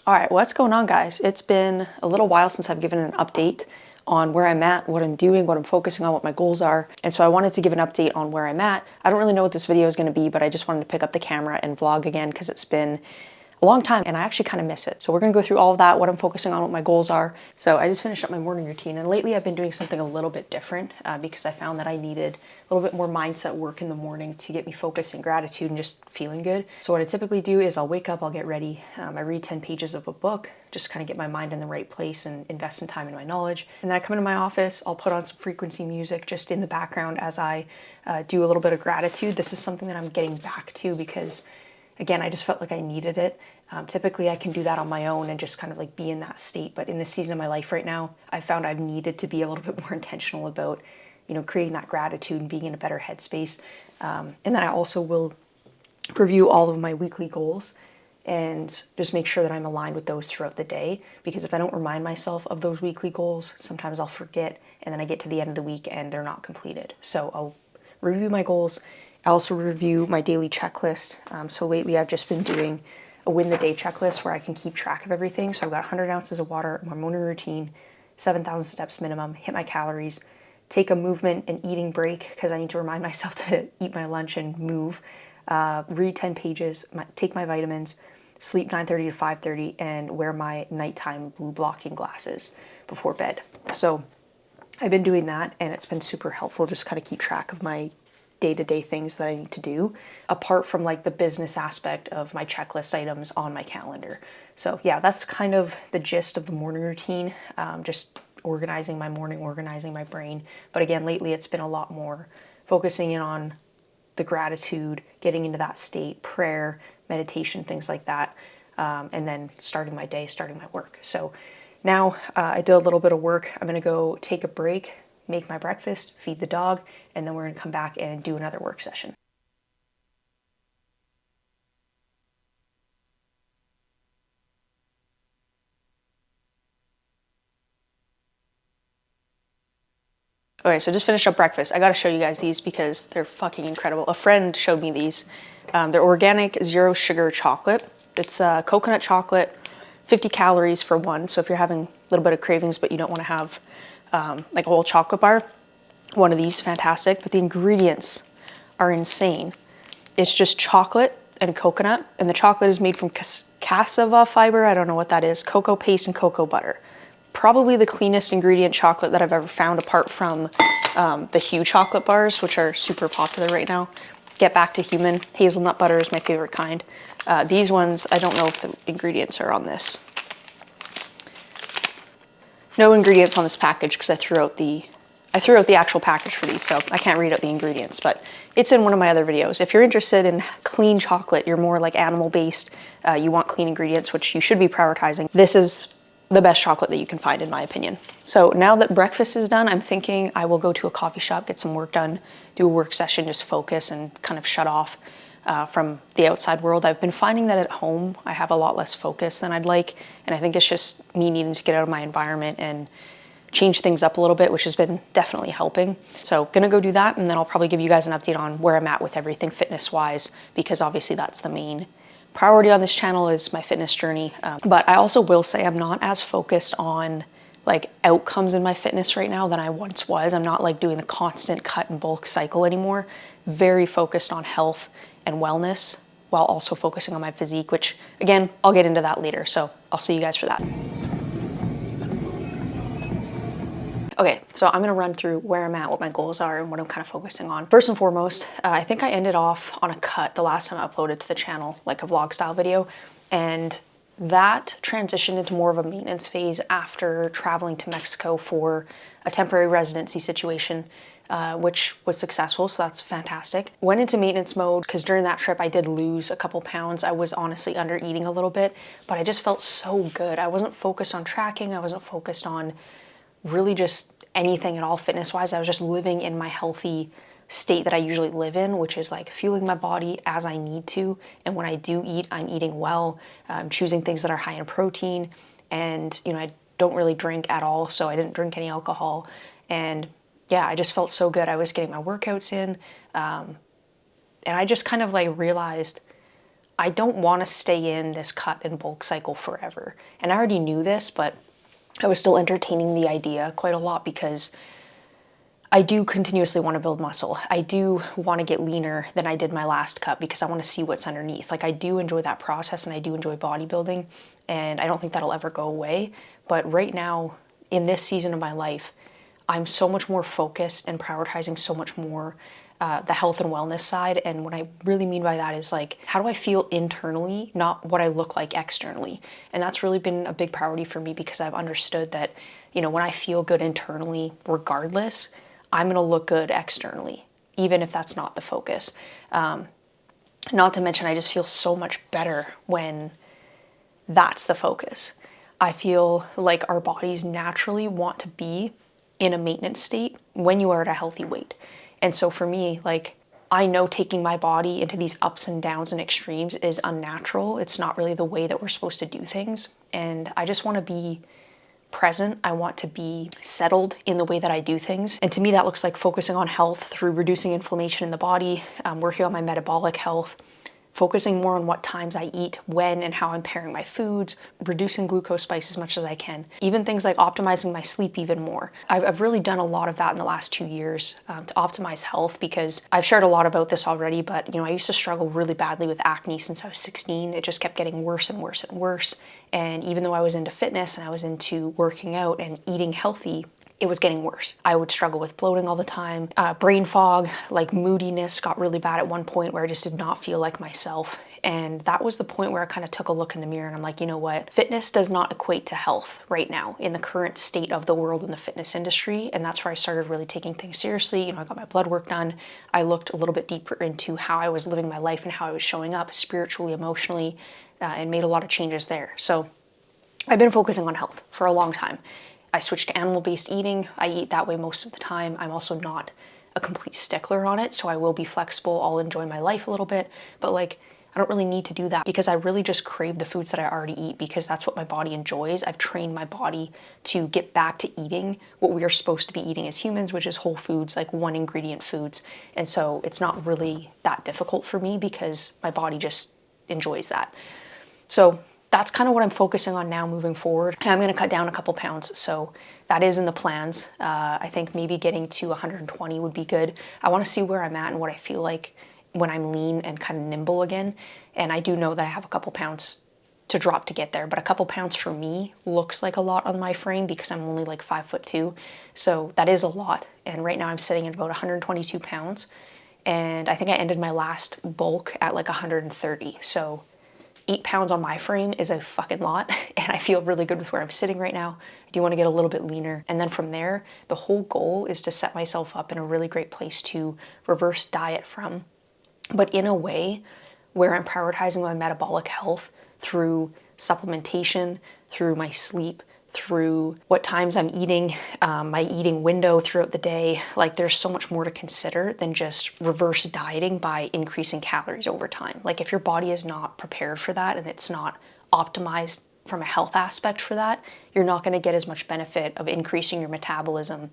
All right, what's going on, guys? It's been a little while since I've given an update on where I'm at, what I'm doing, what I'm focusing on, what my goals are. And so I wanted to give an update on where I'm at. I don't really know what this video is going to be, but I just wanted to pick up the camera and vlog again because it's been a long time and I actually kind of miss it. So we're going to go through all of that, what I'm focusing on, what my goals are. So I just finished up my morning routine, and lately I've been doing something a little bit different because I found that I needed a little bit more mindset work in the morning to get me focused and gratitude and just feeling good. So what I typically do is I'll wake up, I'll get ready, I read 10 pages of a book, just kind of get my mind in the right place and invest some time in my knowledge. And then I come into my office, I'll put on some frequency music just in the background as I do a little bit of gratitude. This is something that I'm getting back to because, again, I just felt like I needed it. Typically I can do that on my own and just kind of like be in that state. But in this season of my life right now, I found I've needed to be a little bit more intentional about, creating that gratitude and being in a better headspace. And then I also will review all of my weekly goals and just make sure that I'm aligned with those throughout the day. Because if I don't remind myself of those weekly goals, sometimes I'll forget, and then I get to the end of the week and they're not completed. So I'll review my goals. I also review my daily checklist. So lately I've just been doing a win the day checklist where I can keep track of everything. So I've got 100 ounces of water, my morning routine, 7,000 steps minimum, hit my calories, take a movement and eating break because I need to remind myself to eat my lunch and move, read 10 pages, take my vitamins, sleep 9:30 to 5:30, and wear my nighttime blue blocking glasses before bed. So I've been doing that, and it's been super helpful just kind of keep track of my day-to-day things that I need to do, apart from like the business aspect of my checklist items on my calendar. So yeah, that's kind of the gist of the morning routine, just organizing my morning, organizing my brain. But again, lately it's been a lot more focusing in on the gratitude, getting into that state, prayer, meditation, things like that, and then starting my day, starting my work. So now I did a little bit of work. I'm gonna go take a break, make my breakfast, feed the dog, and then we're gonna come back and do another work session. Okay, so just finished up breakfast. I gotta show you guys these because they're fucking incredible. A friend showed me these. They're organic, zero sugar chocolate. It's coconut chocolate, 50 calories for one. So if you're having a little bit of cravings but you don't wanna have like a whole chocolate bar, one of these, fantastic. But the ingredients are insane. It's just chocolate and coconut, and the chocolate is made from cassava fiber. I don't know what that is. Cocoa paste and cocoa butter. Probably the cleanest ingredient chocolate that I've ever found, apart from the Hu chocolate bars, which are super popular right now. Get back to human. Hazelnut butter is my favorite kind. These ones, I don't know if the ingredients are on this. No ingredients on this package because I threw out the actual package for these, so I can't read out the ingredients, but it's in one of my other videos. If you're interested in clean chocolate, you're more like animal-based, you want clean ingredients, which you should be prioritizing, this is the best chocolate that you can find, in my opinion. So now that breakfast is done, I'm thinking I will go to a coffee shop, get some work done, do a work session, just focus and kind of shut off from the outside world. I've been finding that at home, I have a lot less focus than I'd like, and I think it's just me needing to get out of my environment and change things up a little bit, which has been definitely helping. So gonna go do that, and then I'll probably give you guys an update on where I'm at with everything fitness-wise, because obviously that's the main priority on this channel, is my fitness journey. But I also will say I'm not as focused on like outcomes in my fitness right now than I once was. I'm not like doing the constant cut and bulk cycle anymore. Very focused on health and wellness while also focusing on my physique, which again, I'll get into that later. So I'll see you guys for that. Okay, so I'm gonna run through where I'm at, what my goals are, and what I'm kind of focusing on. First and foremost, I think I ended off on a cut the last time I uploaded to the channel, like a vlog style video, and that transitioned into more of a maintenance phase after traveling to Mexico for a temporary residency situation, which was successful, so that's fantastic. Went into maintenance mode because during that trip I did lose a couple pounds. I was honestly under eating a little bit, but I just felt so good. I wasn't focused on tracking, I wasn't focused on really just anything at all fitness wise. I was just living in my healthy state that I usually live in, which is like fueling my body as I need to. And when I do eat, I'm eating well. I'm choosing things that are high in protein. And, I don't really drink at all, so I didn't drink any alcohol. And yeah, I just felt so good. I was getting my workouts in. And I just kind of like realized I don't want to stay in this cut and bulk cycle forever. And I already knew this, but I was still entertaining the idea quite a lot because I do continuously want to build muscle. I do want to get leaner than I did my last cut because I want to see what's underneath. Like, I do enjoy that process and I do enjoy bodybuilding, and I don't think that'll ever go away. But right now, in this season of my life, I'm so much more focused and prioritizing so much more the health and wellness side. And what I really mean by that is, like, how do I feel internally, not what I look like externally. And that's really been a big priority for me because I've understood that, when I feel good internally, regardless, I'm gonna look good externally, even if that's not the focus. Not to mention, I just feel so much better when that's the focus. I feel like our bodies naturally want to be in a maintenance state when you are at a healthy weight. And so for me, like, I know taking my body into these ups and downs and extremes is unnatural. It's not really the way that we're supposed to do things. And I just want to be present. I want to be settled in the way that I do things. And to me, that looks like focusing on health through reducing inflammation in the body, working on my metabolic health, focusing more on what times I eat, when, and how I'm pairing my foods, reducing glucose spikes as much as I can. Even things like optimizing my sleep even more. I've really done a lot of that in the last 2 years to optimize health, because I've shared a lot about this already, but I used to struggle really badly with acne since I was 16. It just kept getting worse and worse and worse. And even though I was into fitness and I was into working out and eating healthy, it was getting worse. I would struggle with bloating all the time, brain fog, like moodiness got really bad at one point where I just did not feel like myself. And that was the point where I kind of took a look in the mirror and I'm like, you know what? Fitness does not equate to health right now in the current state of the world in the fitness industry. And that's where I started really taking things seriously. I got my blood work done. I looked a little bit deeper into how I was living my life and how I was showing up spiritually, emotionally, and made a lot of changes there. So I've been focusing on health for a long time. I switched to animal-based eating. I eat that way most of the time. I'm also not a complete stickler on it, so I will be flexible. I'll enjoy my life a little bit, but like, I don't really need to do that because I really just crave the foods that I already eat because that's what my body enjoys. I've trained my body to get back to eating what we are supposed to be eating as humans, which is whole foods, like one ingredient foods. And so it's not really that difficult for me because my body just enjoys that. So that's kind of what I'm focusing on now moving forward. I'm going to cut down a couple pounds, so that is in the plans. I think maybe getting to 120 would be good. I want to see where I'm at and what I feel like when I'm lean and kind of nimble again. And I do know that I have a couple pounds to drop to get there, but a couple pounds for me looks like a lot on my frame because I'm only like 5'2", so that is a lot. And right now I'm sitting at about 122 pounds, and I think I ended my last bulk at like 130. So 8 pounds on my frame is a fucking lot, and I feel really good with where I'm sitting right now. I do want to get a little bit leaner, and then from there, the whole goal is to set myself up in a really great place to reverse diet from, but in a way where I'm prioritizing my metabolic health through supplementation, through my sleep, through what times I'm eating, my eating window throughout the day. Like, there's so much more to consider than just reverse dieting by increasing calories over time. Like, if your body is not prepared for that and it's not optimized from a health aspect for that, you're not going to get as much benefit of increasing your metabolism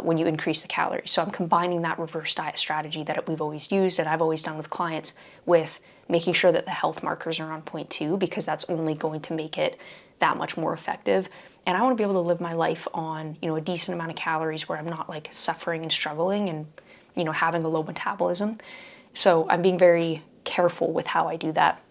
when you increase the calories. So I'm combining that reverse diet strategy that we've always used and I've always done with clients with making sure that the health markers are on point too, because that's only going to make it that much more effective. And I want to be able to live my life on, a decent amount of calories where I'm not like suffering and struggling and, having a low metabolism. So I'm being very careful with how I do that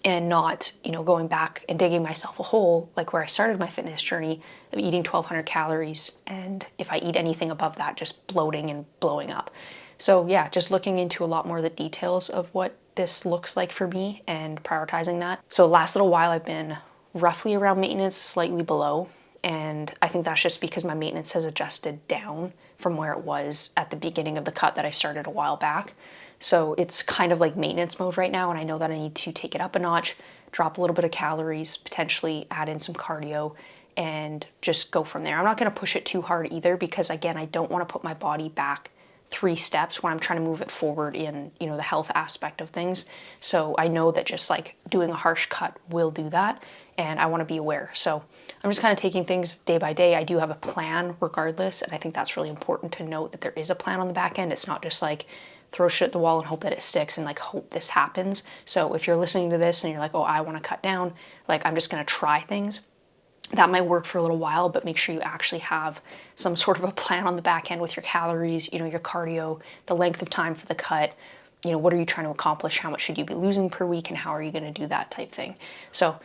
and not, going back and digging myself a hole like where I started my fitness journey of eating 1,200 calories. And if I eat anything above that, just bloating and blowing up. So yeah, just looking into a lot more of the details of what this looks like for me and prioritizing that. So last little while I've been roughly around maintenance, slightly below. And I think that's just because my maintenance has adjusted down from where it was at the beginning of the cut that I started a while back. So it's kind of like maintenance mode right now. And I know that I need to take it up a notch, drop a little bit of calories, potentially add in some cardio, and just go from there. I'm not going to push it too hard either because, again, I don't want to put my body back 3 steps when I'm trying to move it forward in, the health aspect of things. So I know that just like doing a harsh cut will do that, and I want to be aware. So I'm just kind of taking things day by day. I do have a plan regardless, and I think that's really important to note that there is a plan on the back end. It's not just like throw shit at the wall and hope that it sticks and like hope this happens. So if you're listening to this and you're like, oh, I want to cut down, like I'm just going to try things, that might work for a little while, but make sure you actually have some sort of a plan on the back end with your calories, you know, your cardio, the length of time for the cut, you know, what are you trying to accomplish? How much should you be losing per week and how are you going to do that type thing? So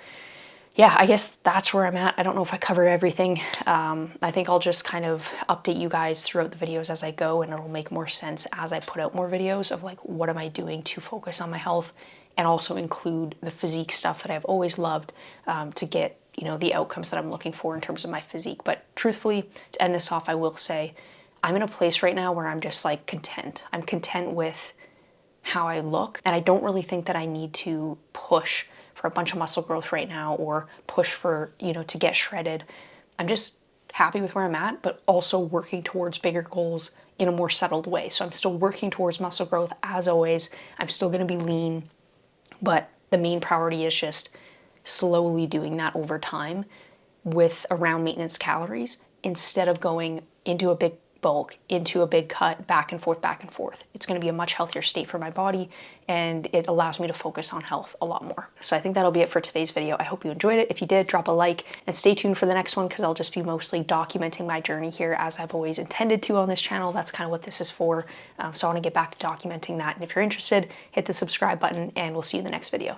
yeah, I guess that's where I'm at. I don't know if I covered everything. I think I'll just kind of update you guys throughout the videos as I go, and it'll make more sense as I put out more videos of like, what am I doing to focus on my health, and also include the physique stuff that I've always loved to get, you know, the outcomes that I'm looking for in terms of my physique. But truthfully, to end this off, I will say I'm in a place right now where I'm just like content. I'm content with how I look, and I don't really think that I need to push for a bunch of muscle growth right now or push for, you know, to get shredded. I'm just happy with where I'm at, but also working towards bigger goals in a more settled way. So I'm still working towards muscle growth as always. I'm still going to be lean, but the main priority is just slowly doing that over time with around maintenance calories instead of going into a big bulk, into a big cut, back and forth, back and forth. It's going to be a much healthier state for my body, and it allows me to focus on health a lot more. So I think that'll be it for today's video. I hope you enjoyed it. If you did, drop a like and stay tuned for the next one, because I'll just be mostly documenting my journey here as I've always intended to on this channel. That's kind of what this is for. So I want to get back to documenting that. And if you're interested, hit the subscribe button and we'll see you in the next video.